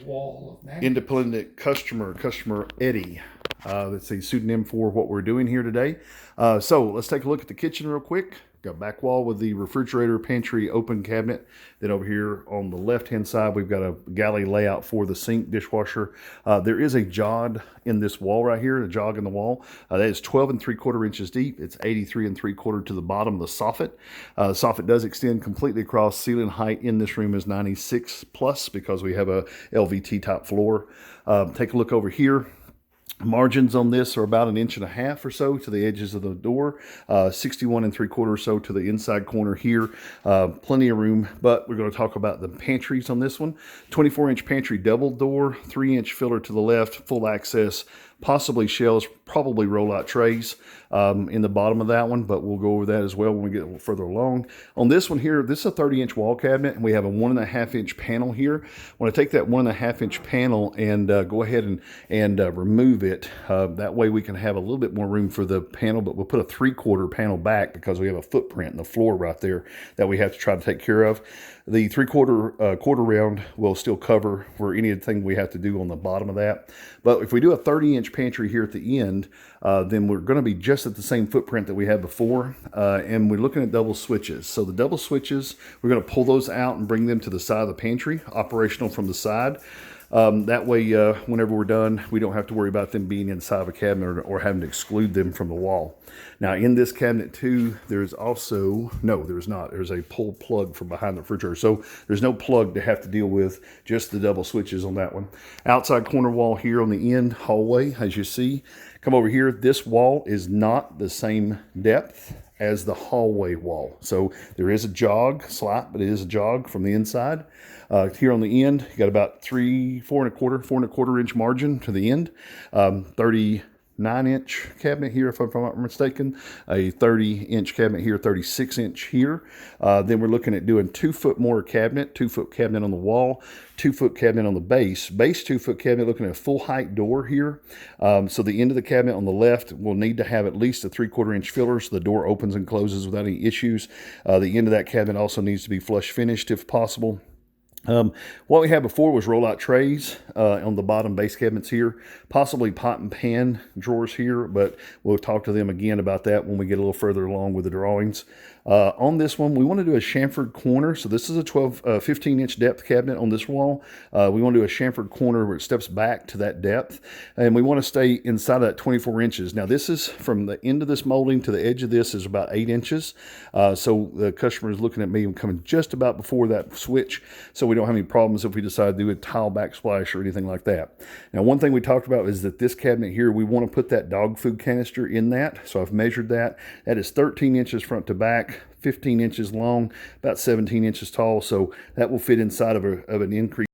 wall of magnets. Independent customer Eddie. That's a pseudonym for what we're doing here today. So let's take a look at the kitchen real quick. Got back wall with the refrigerator, pantry, open cabinet. Then over here on the left-hand side, we've got a galley layout for the sink, dishwasher. There is a jog in this wall right here, a jog in the wall. That is 12 3/4 inches deep. It's 83 3/4 to the bottom of the soffit. The soffit does extend completely across. Ceiling height in this room is 96 plus because we have a LVT top floor. Take a look over here. Margins on this are about 1.5 inches or so to the edges of the door, 61 3/4 or so to the inside corner here. Plenty of room, but we're going to talk about the pantries on this one. 24-inch pantry double door, 3-inch filler to the left, full access, possibly shelves, probably rollout trays in the bottom of that one, but we'll go over that as well when we get a little further along. On this one here, this is a 30-inch wall cabinet, and we have a 1.5-inch panel here. I want to take that 1.5-inch panel and go ahead and remove it. That way we can have a little bit more room for the panel, but we'll put a 3/4 panel back because we have a footprint in the floor right there that we have to try to take care of. The 3/4 quarter round will still cover for anything we have to do on the bottom of that. But if we do a 30-inch pantry here at the end, then we're going to be just at the same footprint that we had before. And we're looking at double switches. So the double switches, we're going to pull those out and bring them to the side of the pantry, operational from the side. That way, whenever we're done, we don't have to worry about them being inside of a cabinet or having to exclude them from the wall. Now, in this cabinet too, there's also, no, there's not. There's a pull plug for behind the refrigerator. So there's no plug to have to deal with, just the double switches on that one. Outside corner wall here on the end hallway, as you see. Come over here. This wall is not the same depth as the hallway wall. So there is a jog, slight, but it is a jog from the inside. Here on the end, you got about 4.25 inch margin to the end. 39-inch cabinet here, if I'm not mistaken. A 30-inch cabinet here, 36-inch here. Then we're looking at doing 2-foot more cabinet, 2-foot cabinet on the wall, 2-foot cabinet on the base. Base 2-foot cabinet, looking at a full height door here. So the end of the cabinet on the left will need to have at least a 3/4 inch filler so the door opens and closes without any issues. The end of that cabinet also needs to be flush finished if possible. What we had before was rollout trays on the bottom base cabinets here, possibly pot and pan drawers here, but we'll talk to them again about that when we get a little further along with the drawings. On this one, we want to do a chamfered corner. So this is a 15-inch depth cabinet on this wall. We want to do a chamfered corner where it steps back to that depth, and we want to stay inside of that 24 inches. Now, this is from the end of this molding to the edge of this is about 8 inches. So the customer is looking at me and coming just about before that switch, so we don't have any problems if we decide to do a tile backsplash or anything like that. Now, one thing we talked about is that this cabinet here, we want to put that dog food canister in that. So I've measured that. That is 13 inches front to back, 15 inches long, about 17 inches tall. So that will fit inside of an increase